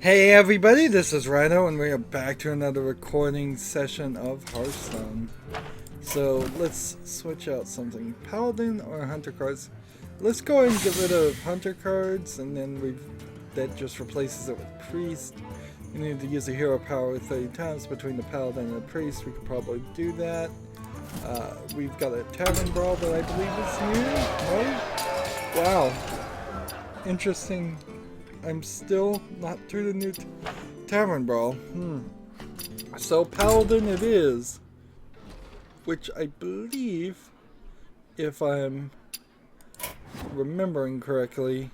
Hey everybody, this is Rydo and we are back to another recording session of Hearthstone. So let's switch out something. Paladin or Hunter cards? Let's go ahead and get rid of Hunter cards and then that just replaces it with Priest. We need to use a hero power 30 times between the Paladin and the Priest. We could probably do that. We've got a Tavern Brawl that I believe is new, right? Wow. Interesting. I'm still not through the new Tavern Brawl. So Paladin it is, which I believe, if I'm remembering correctly,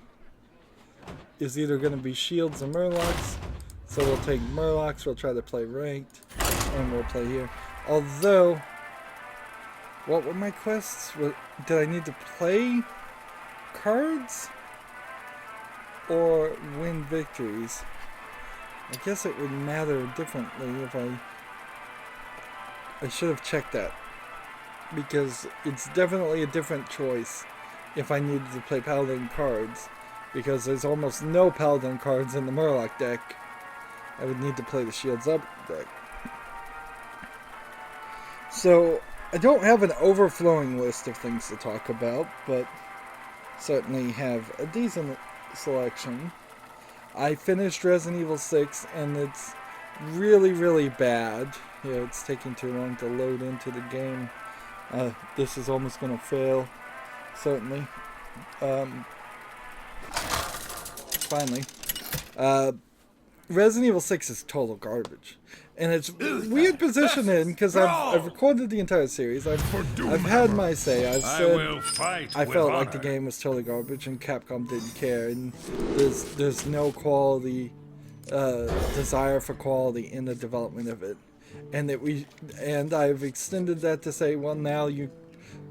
is either going to be Shields or Murlocs. So we'll take Murlocs, we'll try to play Ranked, and we'll play here. Although, what were my quests? Did I need to play cards? Or win victories? I guess it would matter differently if I should have checked that, because it's definitely a different choice if I needed to play Paladin cards, because there's almost no Paladin cards in the Murloc deck. I would need to play the Shields Up deck. So I don't have an overflowing list of things to talk about, but certainly have a decent selection. I finished Resident Evil 6 and it's really bad. Yeah, it's taking too long to load into the game. This is almost gonna fail, certainly. Finally. Resident Evil 6 is total garbage. And it's weird positioning because I've recorded the entire series. I've had my say. I've said I felt like the game was totally garbage and Capcom didn't care, and there's no quality, desire for quality in the development of it, and I've extended that to say, well, now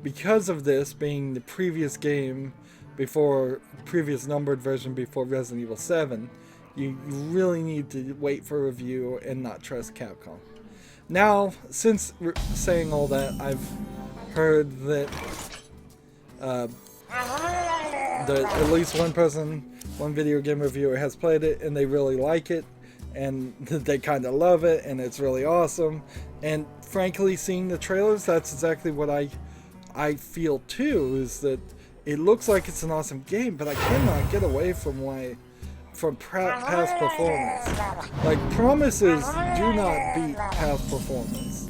because of this being the previous game previous numbered version before Resident Evil 7. You really need to wait for a review and not trust Capcom. Now, since saying all that, I've heard that at least one video game reviewer has played it and they really like it, and they kind of love it, and it's really awesome. And frankly, seeing the trailers, that's exactly what I feel too, is that it looks like it's an awesome game, but I cannot get away from past performance. Like, promises do not beat past performance,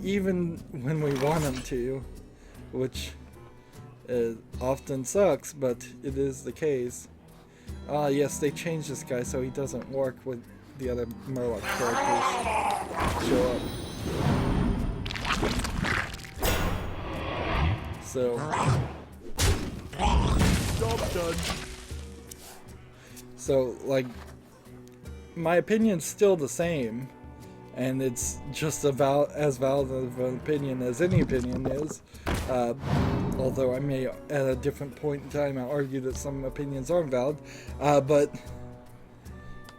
even when we want them to, which often sucks, but it is the case. Yes, they changed this guy so he doesn't work with the other Murloc characters show up. So, job done. So, like, my opinion's still the same, and it's just about as valid of an opinion as any opinion is. Although I may, at a different point in time, argue that some opinions aren't valid. But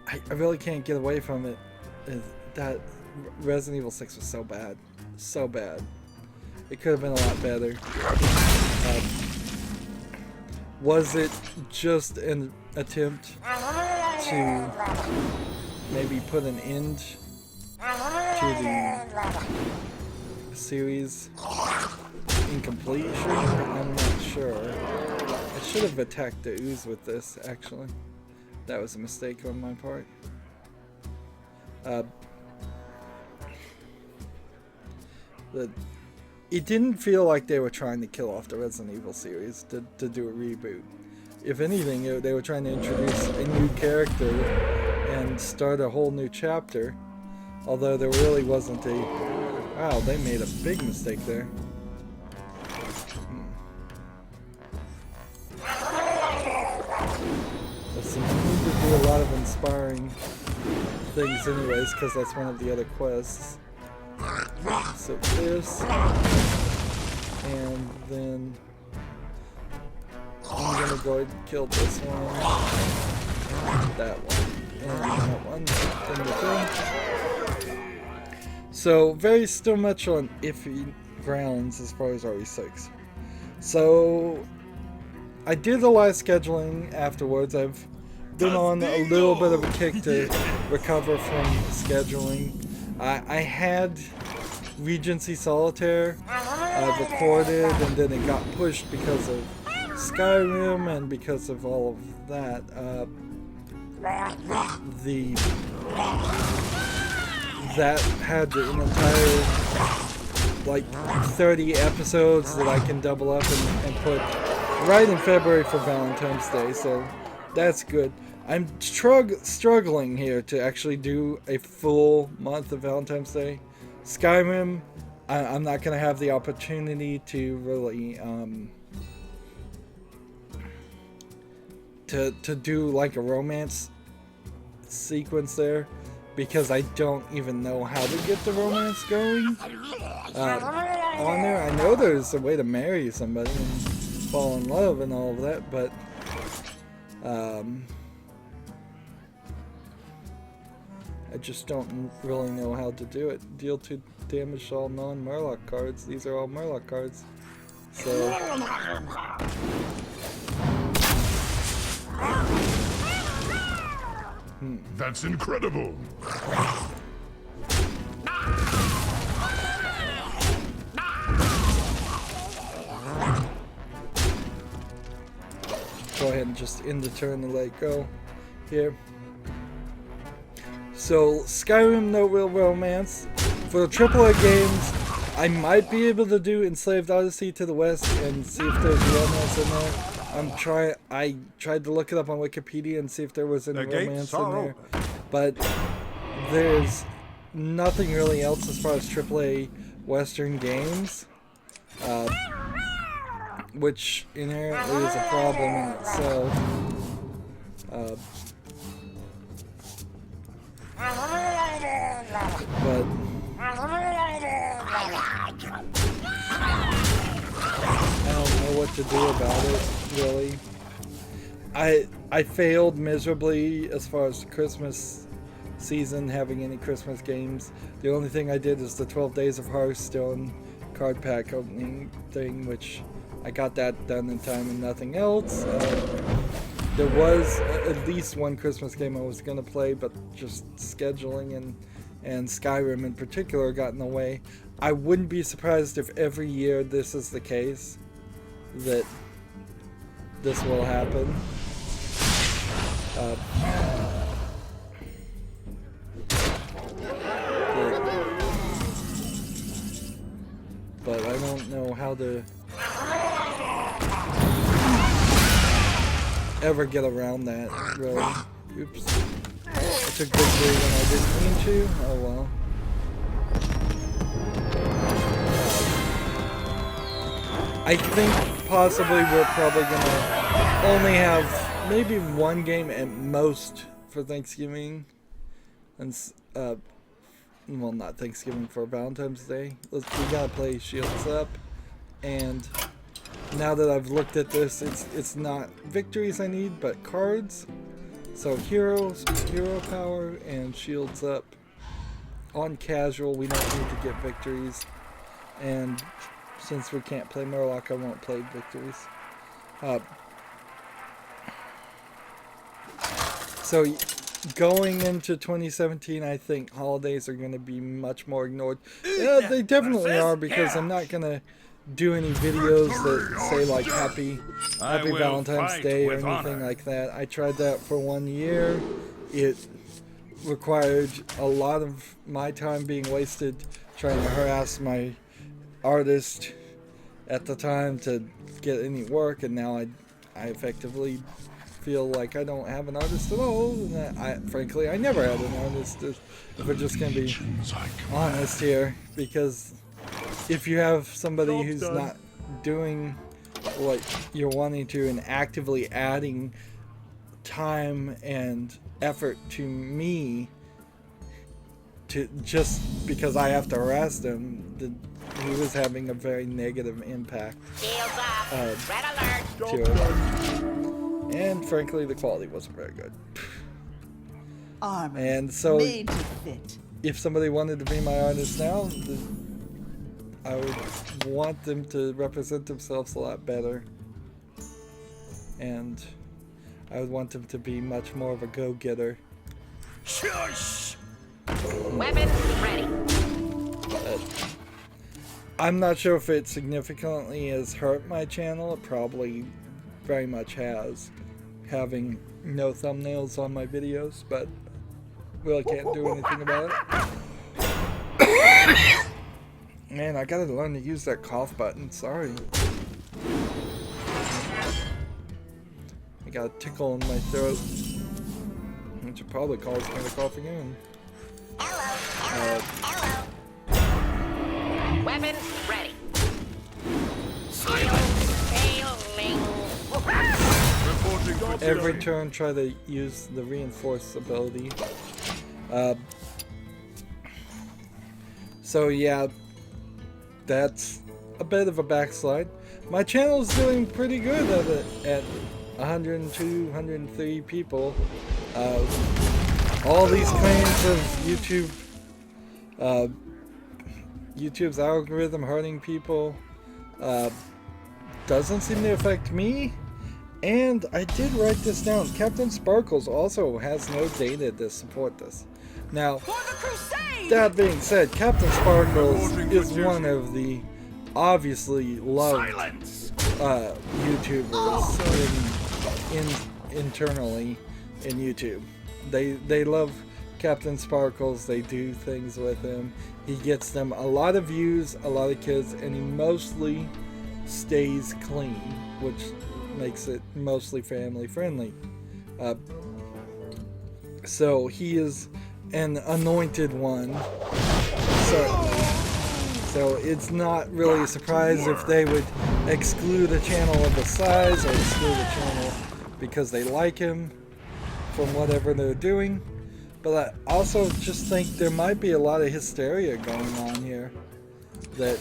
I really can't get away from it. That Resident Evil 6 was so bad. So bad. It could have been a lot better. Was it just an attempt to maybe put an end to the series in completion? I'm not sure. I should have attacked the ooze with this, actually. That was a mistake on my part. It didn't feel like they were trying to kill off the Resident Evil series to do a reboot. If anything, they were trying to introduce a new character and start a whole new chapter. Although there really wasn't a... Wow, they made a big mistake there. Let's see, we need to do a lot of inspiring things anyways, because that's one of the other quests. So this, and then I'm gonna go ahead and kill this one, that one, and that one. So still much on iffy grounds as far as RE6. So I did the live scheduling afterwards. I've been on a little bit of a kick to recover from scheduling. I had Regency Solitaire recorded, and then it got pushed because of Skyrim and because of all of that. That had an entire like 30 episodes that I can double up and put right in February for Valentine's Day, so that's good. I'm struggling here to actually do a full month of Valentine's Day. Skyrim, I'm not going to have the opportunity to really to do like a romance sequence there, because I don't even know how to get the romance going on there. I know there's a way to marry somebody and fall in love and all of that, but I just don't really know how to do it. Deal 2 damage to all non-Murloc cards. These are all Murloc cards. So That's incredible. go ahead and just end the turn and let it go here. So Skyrim, no real romance. For the AAA games, I might be able to do Enslaved Odyssey to the West and see if there's romance in there. I tried to look it up on Wikipedia and see if there was any romance in there, but there's nothing really else as far as AAA Western games, which inherently is a problem in itself. But I don't know what to do about it, really. I failed miserably as far as the Christmas season, having any Christmas games. The only thing I did is the 12 Days of Hearthstone card pack opening thing, which I got that done in time and nothing else. There was at least one Christmas game I was going to play, but just scheduling and Skyrim in particular got in the way. I wouldn't be surprised if every year this is the case, that this will happen. But I don't know how to ever get around that, really. Oops. I took victory when I didn't mean to. Oh well. I think possibly we're probably gonna only have maybe one game at most for Thanksgiving, and well, not Thanksgiving, for Valentine's Day. We gotta play Shields Up, and now that I've looked at this, it's not victories I need, but cards. So hero power and Shields Up. On casual, we don't need to get victories, and since we can't play Murloc, I won't play victories. So going into 2017, I think holidays are going to be much more ignored. Yeah, they definitely are, because I'm not going to do any videos that say like happy Valentine's Day or anything like that. I tried that for 1 year. It required a lot of my time being wasted trying to harass my artist at the time to get any work, and now I effectively feel like I don't have an artist at all, and frankly I never had an artist, if we're just gonna be honest here, because if you have somebody who's not doing what you're wanting to and actively adding time and effort to me to just because I have to harass them, he was having a very negative impact to it. And frankly, the quality wasn't very good. And so, if somebody wanted to be my artist now, I would want them to represent themselves a lot better. And I would want him to be much more of a go-getter. Shush! Weapon ready. I'm not sure if it significantly has hurt my channel. It probably very much has, having no thumbnails on my videos, but really can't do anything about it. Man, I gotta learn to use that cough button. Sorry. I got a tickle in my throat, which will probably cause me to cough again. Weapon ready. Every turn, try to use the reinforce ability. So yeah, that's a bit of a backslide. My channel's doing pretty good at it, at 102, 103 people. All these claims of YouTube's algorithm hurting people doesn't seem to affect me. And I did write this down. Captain Sparkles also has no data to support this. Now, that being said, Captain Sparkles is one of the obviously loved YouTubers internally in YouTube. They love Captain Sparkles. They do things with him. He gets them a lot of views, a lot of kids, and he mostly stays clean, which makes it mostly family friendly. So he is an anointed one, certainly. So it's not really a surprise if they would exclude a channel of the size, or exclude a channel because they like him from whatever they're doing. But I also just think there might be a lot of hysteria going on here, that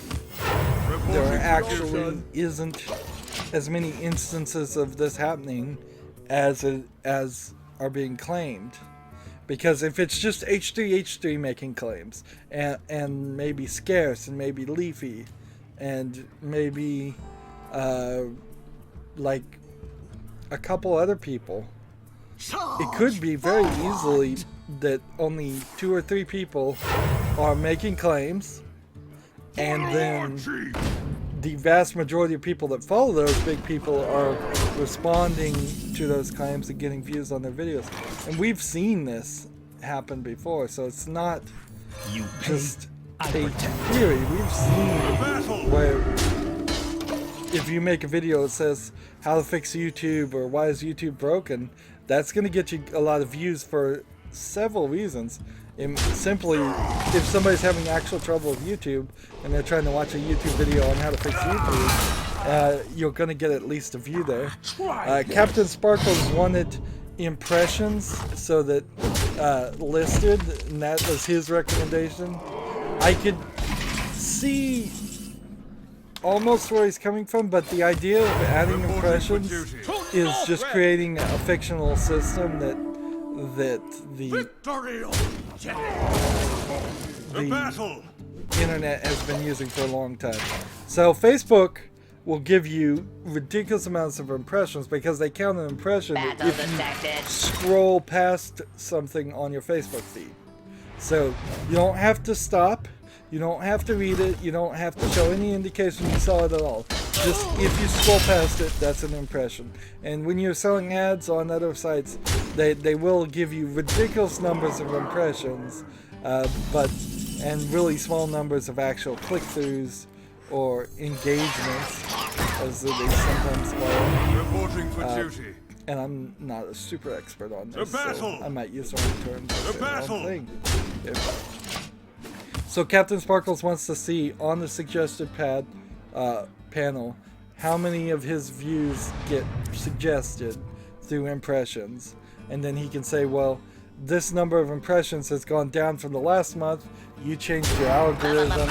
there actually isn't as many instances of this happening as are being claimed. Because if it's just H3 making claims, and maybe Scarce, and maybe Leafy, and maybe like a couple other people, it could be very easily that only 2 or 3 people are making claims, and then the vast majority of people that follow those big people are responding to those claims and getting views on their videos. And we've seen this happen before, so it's not just a theory. We've seen where if you make a video that says how to fix YouTube or why is YouTube broken, that's going to get you a lot of views for several reasons. Simply, if somebody's having actual trouble with YouTube and they're trying to watch a YouTube video on how to fix YouTube, you're going to get at least a view there. Captain Sparkles wanted impressions so that listed, and that was his recommendation. I could see almost where he's coming from, but the idea of adding impressions is just creating a fictional system that the internet has been using for a long time. So Facebook will give you ridiculous amounts of impressions because they count an impression if you scroll past something on your Facebook feed. So you don't have to stop, you don't have to read it, you don't have to show any indication you saw it at all. Just if you scroll past it, that's an impression. And when you're selling ads on other sites, they will give you ridiculous numbers of impressions, and really small numbers of actual click-throughs or engagements, as they sometimes call it. Reporting for duty. And I'm not a super expert on this, so I might use the wrong terms to say the wrong thing. So Captain Sparkles wants to see on the suggested panel how many of his views get suggested through impressions, and then he can say, well, this number of impressions has gone down from the last month, you changed your algorithm.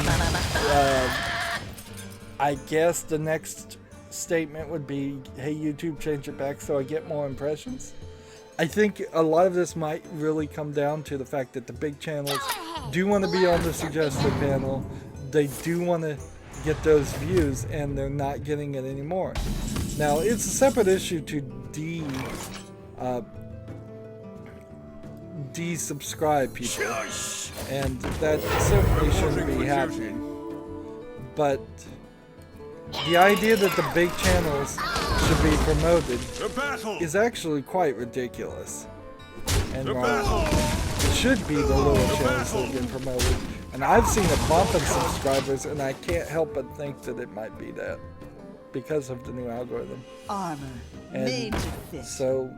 I guess the next statement would be, hey YouTube, change it back so I get more impressions. I think a lot of this might really come down to the fact that the big channels do want to be on the suggested panel, they do want to get those views, and they're not getting it anymore. Now, it's a separate issue to desubscribe people, and that certainly shouldn't be happening. But the idea that the big channels should be promoted is actually quite ridiculous and wrong. It should be the little channels that have been promoted. And I've seen a bump in subscribers, and I can't help but think that it might be that because of the new algorithm. Armor made to fit. So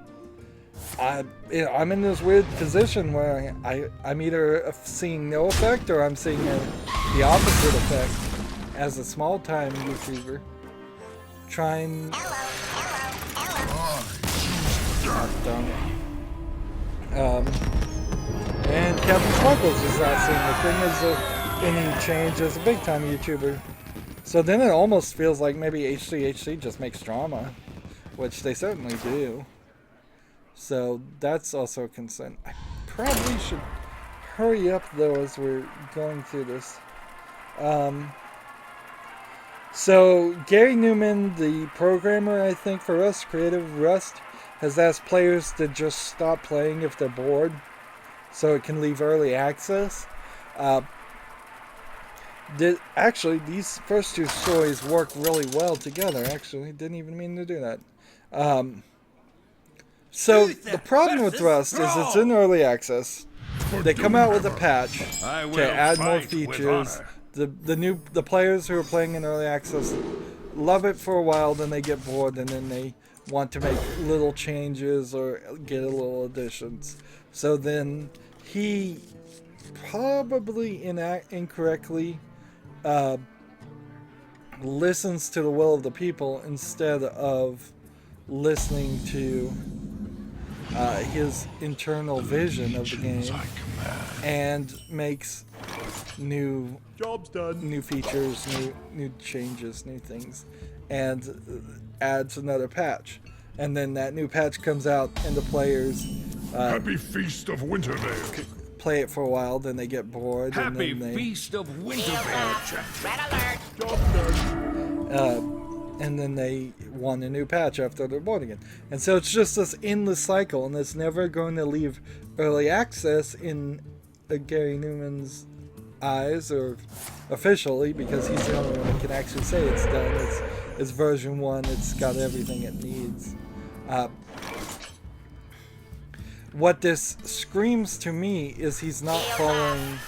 I'm in this weird position where I'm either seeing no effect or I'm seeing the opposite effect as a small-time YouTuber trying. And Captain Sparkles is not seeing the thing as any change as a big-time YouTuber. So then it almost feels like maybe HCHC just makes drama, which they certainly do. So that's also a concern. I probably should hurry up though as we're going through this. So Gary Newman, the programmer, I think for Rust, creative Rust, has asked players to just stop playing if they're bored, so it can leave early access. Actually, these first two stories work really well together. Actually, didn't even mean to do that. So the problem with Rust is it's in early access. They come out with a patch to add more features. The players who are playing in early access love it for a while, then they get bored, and then they want to make little changes or get a little additions. So then he probably incorrectly listens to the will of the people instead of listening to his internal vision of the game, and makes new features, new changes, new things, and adds another patch. And then that new patch comes out, and the players Happy Feast of Wintervale. play it for a while, then they get bored. Happy and then Feast of Wintervale. Red alert. And then they want a new patch after they're bored again. And so it's just this endless cycle, and it's never going to leave early access in Gary Newman's eyes, or officially, because he's the only one that can actually say it's done. It's version 1, it's got everything it needs. What this screams to me is he's not following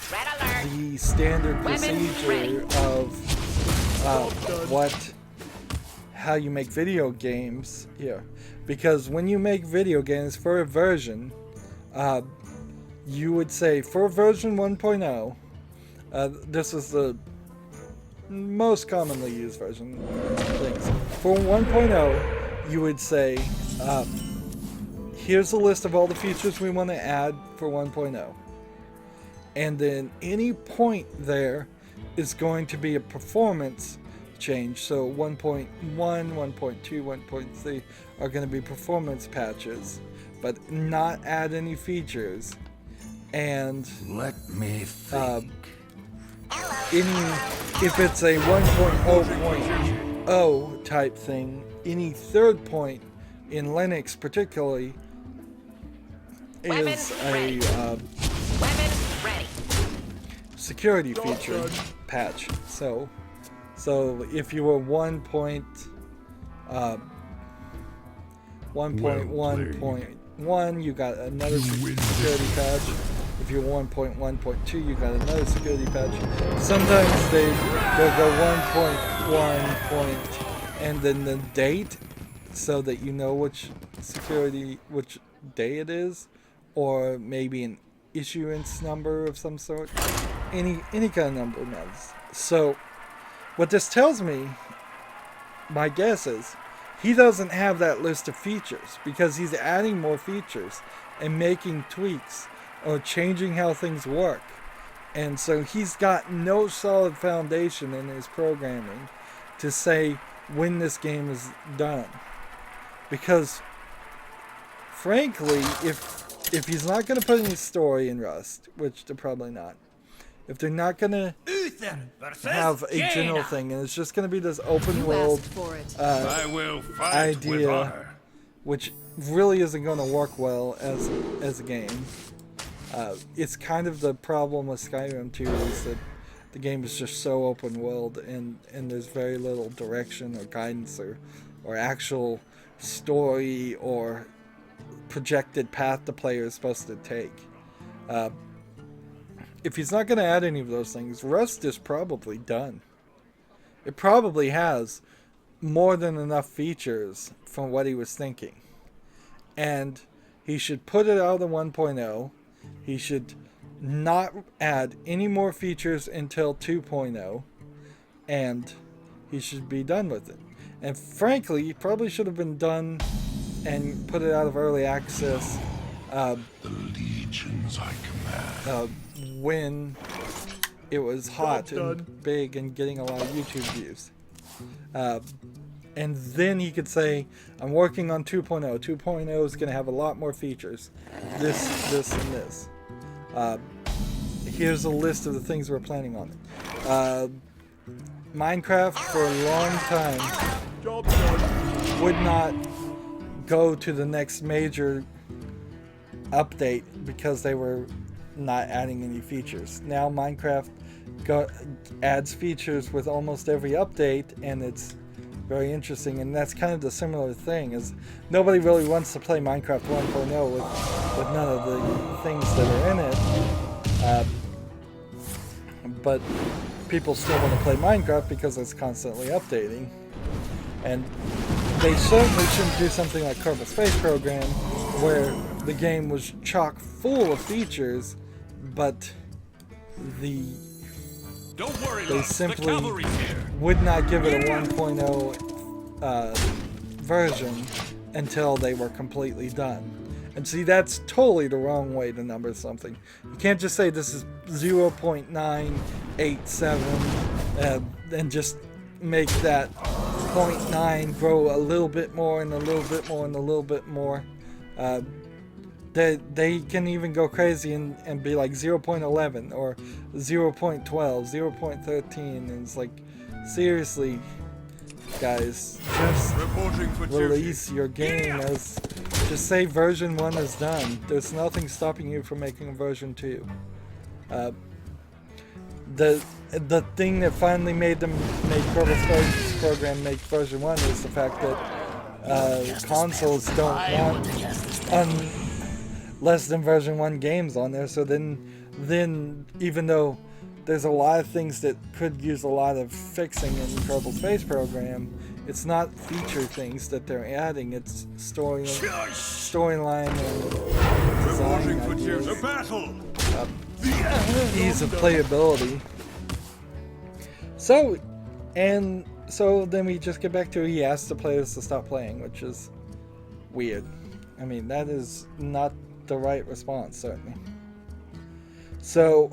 the standard procedure of how you make video games here. Because when you make video games for a version, you would say for version 1.0, this is the most commonly used version things. For 1.0, you would say, here's a list of all the features we want to add for 1.0. And then any point there is going to be a performance change. So 1.1, 1.2, 1.3 are going to be performance patches, but not add any features. And Let me think. if it's a 1.0.0 type thing, any third point in Linux particularly is a security feature patch. So if you were 1.1.1, you got another security patch. If you're 1.1.2, you got another security patch. Sometimes they'll go 1.1 and then the date, so that you know which day it is, or maybe an issuance number of some sort. Any kind of number matters. So what this tells me, my guess is, he doesn't have that list of features because he's adding more features and making tweaks or changing how things work. And so he's got no solid foundation in his programming to say when this game is done. Because frankly, if he's not going to put any story in Rust, which they're probably not, if they're not going to have a general thing, and it's just going to be this open world idea which really isn't going to work well as a game. It's kind of the problem with Skyrim too, is that the game is just so open world, and there's very little direction or guidance or actual story or projected path the player is supposed to take. If he's not going to add any of those things, Rust is probably done. It probably has more than enough features from what he was thinking. And he should put it out of 1.0. He should not add any more features until 2.0. And he should be done with it. And frankly, he probably should have been done and put it out of early access The legions I command. when it was hot and big and getting a lot of YouTube views. And then he could say, I'm working on 2.0. 2.0 is going to have a lot more features. This, and this. Here's a list of the things we're planning on it. Minecraft for a long time would not go to the next major update because they were not adding any features. Now Minecraft adds features with almost every update, and it's very interesting. And that's kind of the similar thing, is nobody really wants to play Minecraft 1.0 with none of the things that are in it, but people still want to play Minecraft because it's constantly updating. And they certainly shouldn't do something like Kerbal Space Program, where the game was chock full of features, but they simply would not give it a 1.0 version until they were completely done. And see, that's totally the wrong way to number something. You can't just say this is 0.987 and just make that 0.9 grow a little bit more and a little bit more and a little bit more. They can even go crazy and be like 0.11 or 0.12, 0.13, and it's like, seriously, guys, just release your game as, just say version 1 is done. There's nothing stopping you from making a version 2. The thing that finally made them make Kerbal Space Program make version 1 is the fact that consoles don't want less than version 1 games on there. So then even though there's a lot of things that could use a lot of fixing in Kerbal Space Program, it's not feature things that they're adding, it's storyline and design ideas, ease of playability. So then we just get back to, he asks the players to stop playing, which is weird. I mean, that is not the right response, certainly. So,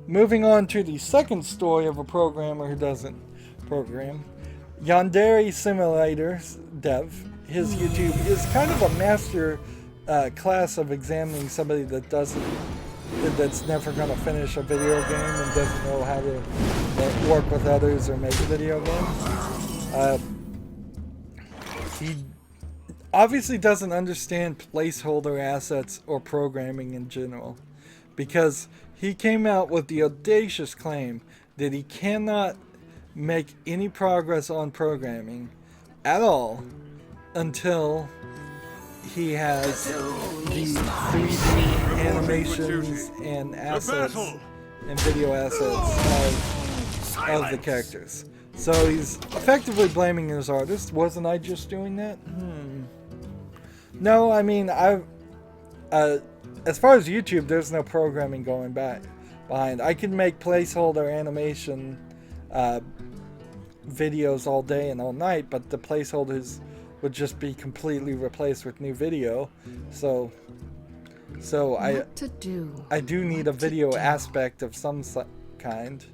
moving on to the second story of a programmer who doesn't program. Yandere Simulator's dev, his YouTube is kind of a master class of examining somebody that's never going to finish a video game and doesn't know how to work with others or make a video game. He obviously doesn't understand placeholder assets or programming in general, because he came out with the audacious claim that he cannot make any progress on programming at all until he has the 3D animations and assets and video assets of the characters. So he's effectively blaming his artist. Wasn't I just doing that? No, I mean, as far as YouTube, there's no programming going behind. I can make placeholder animation videos all day and all night, but the placeholders would just be completely replaced with new video. So I do need a video aspect of some kind.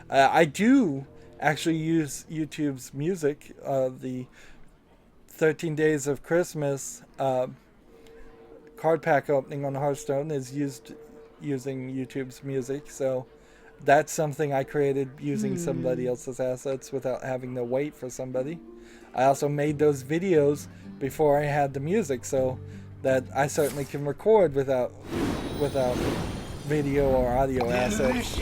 I do actually use YouTube's music. The 13 Days of Christmas card pack opening on Hearthstone is using YouTube's music, so That's something I created using somebody else's assets without having to wait for somebody. I also made those videos before I had the music, so that I certainly can record without video or audio assets.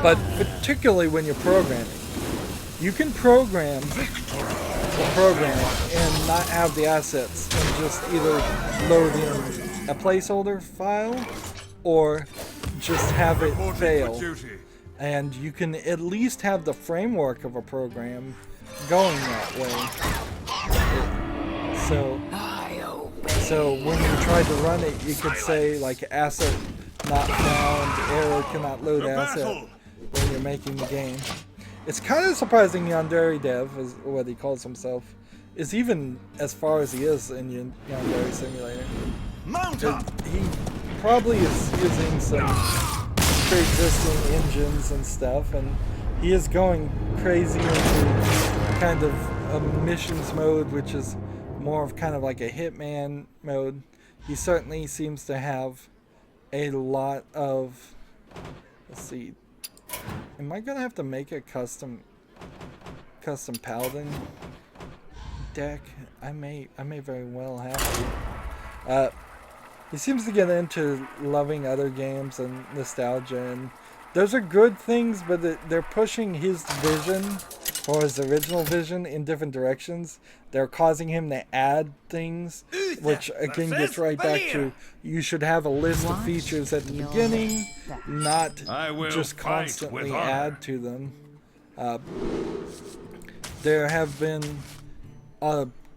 But particularly when you're programming, you can program the program and not have the assets and just either load in a placeholder file or just have it fail. And you can at least have the framework of a program going that way. So when you try to run it, you could say like asset not found, error cannot load asset when you're making the game. It's kind of surprising Yandere Dev, is what he calls himself, is even as far as he is in Yandere Simulator. He probably is using some pre-existing engines and stuff, and he is going crazy into kind of a missions mode, which is more of kind of like a Hitman mode. He certainly seems to have a lot of, let's see, am I gonna have to make a custom Paladin deck? I may very well have to. He seems to get into loving other games and nostalgia, and those are good things, but they're pushing his vision, or his original vision, in different directions. They're causing him to add things, which again gets right back to, you should have a list of features at the beginning, not just constantly add to them. There have been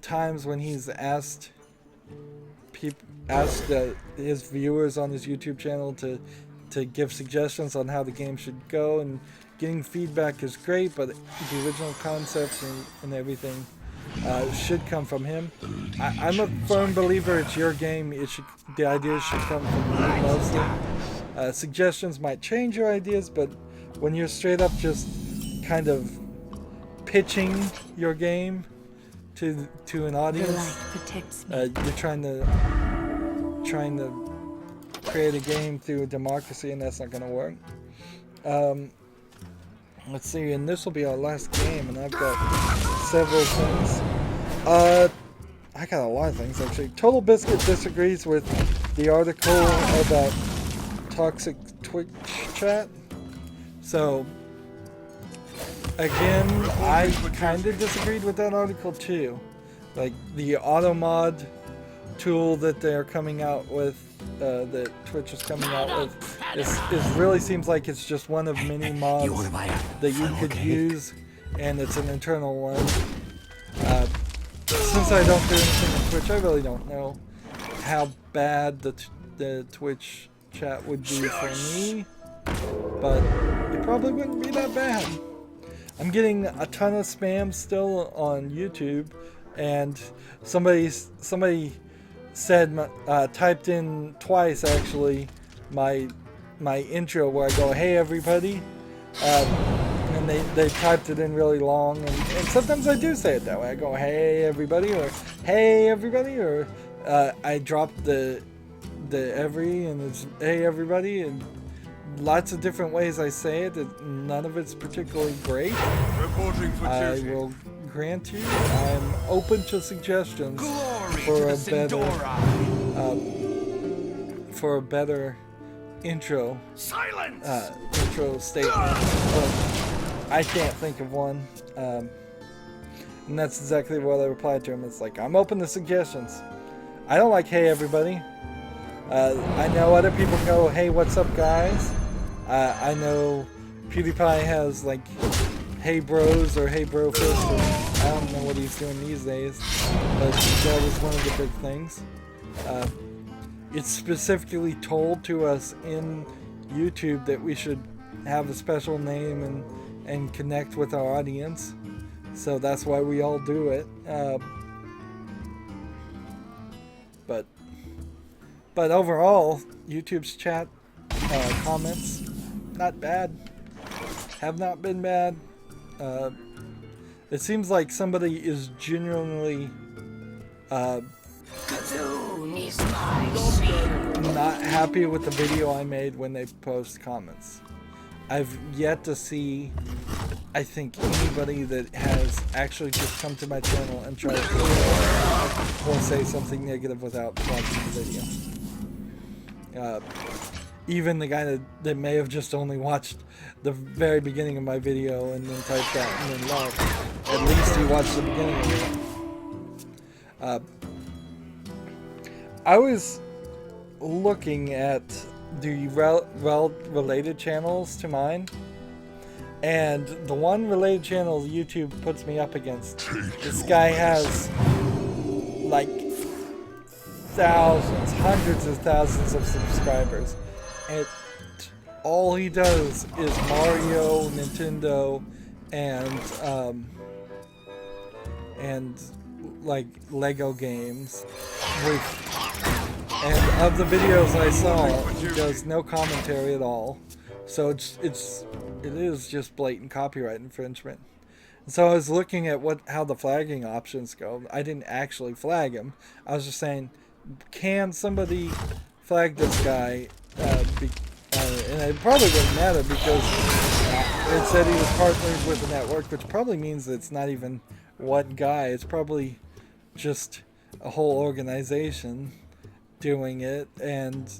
times when he's asked his viewers on his YouTube channel to give suggestions on how the game should go, and getting feedback is great, but the original concept and everything should come from him. I'm a firm believer it's your game. The ideas should come from you mostly. Suggestions might change your ideas, but when you're straight up just kind of pitching your game to an audience, you're trying to create a game through a democracy, and that's not going to work. Let's see, and this will be our last game, and I've got several things. I got a lot of things, actually. Total Biscuit disagrees with the article about toxic Twitch chat. So, again, I kind of disagreed with that article too. Like, the auto mod tool that they're coming out with, that Twitch is coming out with, it really seems like it's just one of many mods that you could use, and it's an internal one. Since I don't do anything on Twitch, I really don't know how bad the Twitch chat would be for me, but it probably wouldn't be that bad. I'm getting a ton of spam still on YouTube, and somebody said, typed in twice actually my intro where I go, "Hey everybody," and they typed it in really long, and sometimes I do say it that way. I go, "Hey everybody," or "Hey everybody," or I drop the every, and it's "Hey everybody," and lots of different ways I say it. None of it's particularly great. I will grant you, I'm open to suggestions for a better intro statement. But I can't think of one, and that's exactly what I replied to him. It's like, I'm open to suggestions. I don't like "Hey everybody." I know other people go, "Hey, what's up guys?" I know PewDiePie has like "Hey bros" or "Hey bro fist," or I don't know what he's doing these days, but that was one of the big things. It's specifically told to us in YouTube that we should have a special name and connect with our audience, so that's why we all do it. But overall, YouTube's chat comments, not bad. Have not been bad. It seems like somebody is genuinely not happy with the video I made when they post comments. I've yet to see, I think, anybody that has actually just come to my channel and tried to or say something negative without watching the video. Even the guy that may have just only watched the very beginning of my video and then typed that and then left, at least he watched the beginning of it. I was looking at the related channels to mine, and the one related channel YouTube puts me up against, this guy has like thousands, hundreds of thousands of subscribers, and all he does is Mario, Nintendo, and like Lego games and of the videos I saw, he does no commentary at all. So it is just blatant copyright infringement. And so I was looking at how the flagging options go. I didn't actually flag him. I was just saying, can somebody flag this guy? And it probably wouldn't matter because it said he was partnered with a network, which probably means that it's not even one guy. It's probably just a whole organization doing it, and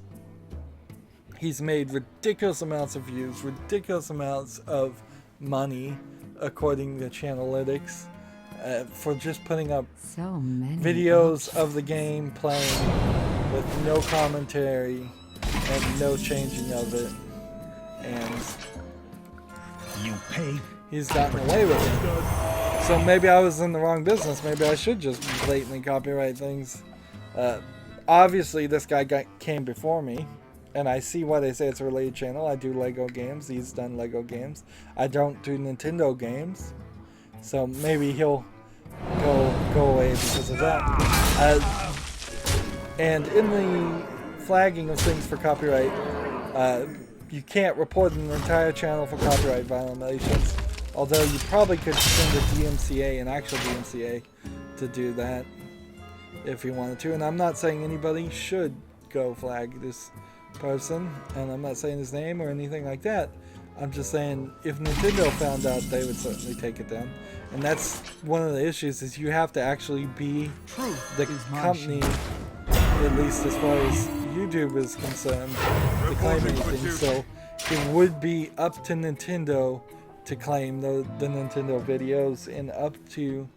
he's made ridiculous amounts of views, ridiculous amounts of money, according to Channelytics, for just putting up So many videos of the game playing with no commentary and no changing of it, and You pay. he's gotten away with it. So maybe I was in the wrong business. Maybe I should just blatantly copyright things. Obviously, this guy came before me, and I see why they say it's a related channel. I do Lego games. He's done Lego games. I don't do Nintendo games, so maybe he'll go away because of that. And in the flagging of things for copyright, you can't report an entire channel for copyright violations, although you probably could send a DMCA, an actual DMCA, to do that if you wanted to. And I'm not saying anybody should go flag this person, and I'm not saying his name or anything like that. I'm just saying if Nintendo found out, they would certainly take it down. And that's one of the issues, is you have to actually be the company, at least as far as YouTube is concerned, to claim anything. So it would be up to Nintendo to claim the Nintendo videos, and up to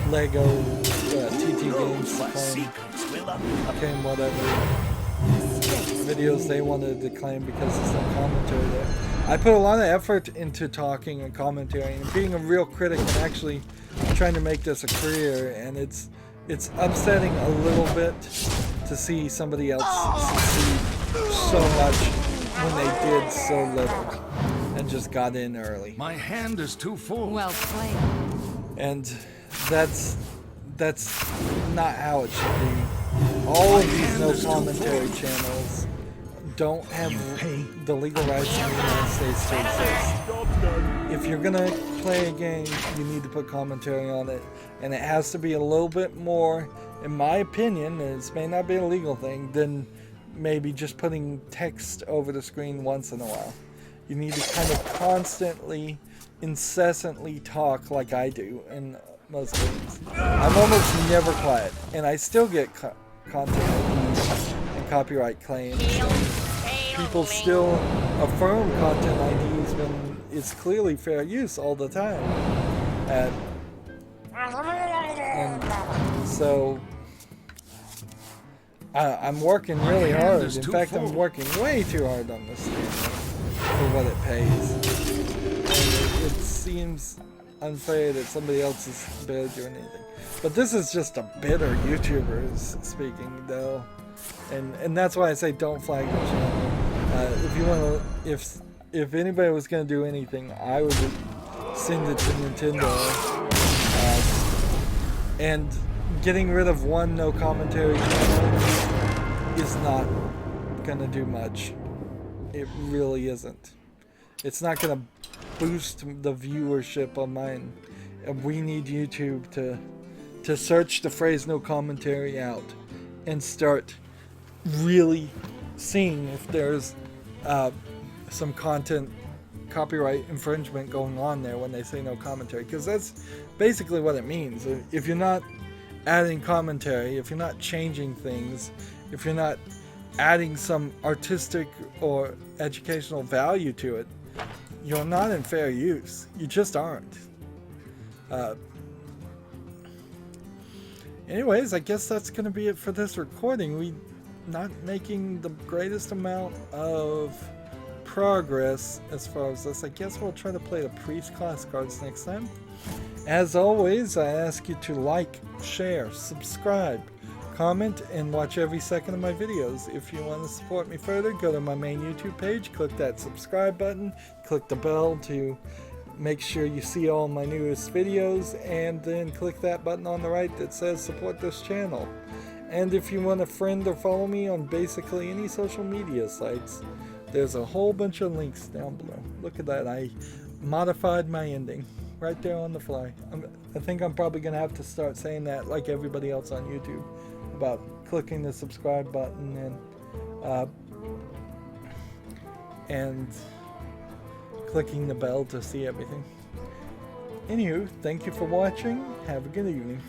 Lego TT Games to claim whatever videos they wanted to claim because there's no commentary there. I put a lot of effort into talking and commentating and being a real critic and actually trying to make this a career, and it's upsetting a little bit to see somebody else succeed so much when they did so little and just got in early. My hand is too full. Well played. And that's not how it should be. All of these no commentary channels don't have the legal rights in the United States to exist. If you're gonna play a game, you need to put commentary on it, and it has to be a little bit more, in my opinion, and this may not be a legal thing, than maybe just putting text over the screen once in a while. You need to kind of constantly, incessantly talk like I do in most games. I'm almost never quiet, and I still get content IDs and copyright claims. People still affirm content IDs when it's clearly fair use all the time. And so I'm working really hard. In fact, I'm working way too hard on this channel for what it pays. And it seems unfair that somebody else is better doing anything. But this is just a bitter YouTuber speaking, though. And that's why I say don't flag the channel. If you want to, if anybody was going to do anything, I would send it to Nintendo. And getting rid of one no commentary channel is not going to do much. It really isn't. It's not going to boost the viewership on mine. We need YouTube to search the phrase "no commentary" out and start really seeing if there's some content copyright infringement going on there when they say no commentary, because that's basically what it means. If you're not adding commentary, if you're not changing things, if you're not adding some artistic or educational value to it, you're not in fair use. You just aren't. Anyways, I guess that's going to be it for this recording. We not making the greatest amount of progress as far as this. I guess we'll try to play the priest class cards next time. As always, I ask you to like, share, subscribe, comment, and watch every second of my videos. If you want to support me further, go to my main YouTube page, click that subscribe button, click the bell to make sure you see all my newest videos, and then click that button on the right that says support this channel. And if you want to friend or follow me on basically any social media sites, there's a whole bunch of links down below. Look at that, I modified my ending right there on the fly. I think I'm probably going to have to start saying that like everybody else on YouTube about clicking the subscribe button and clicking the bell to see everything. Anywho, thank you for watching. Have a good evening.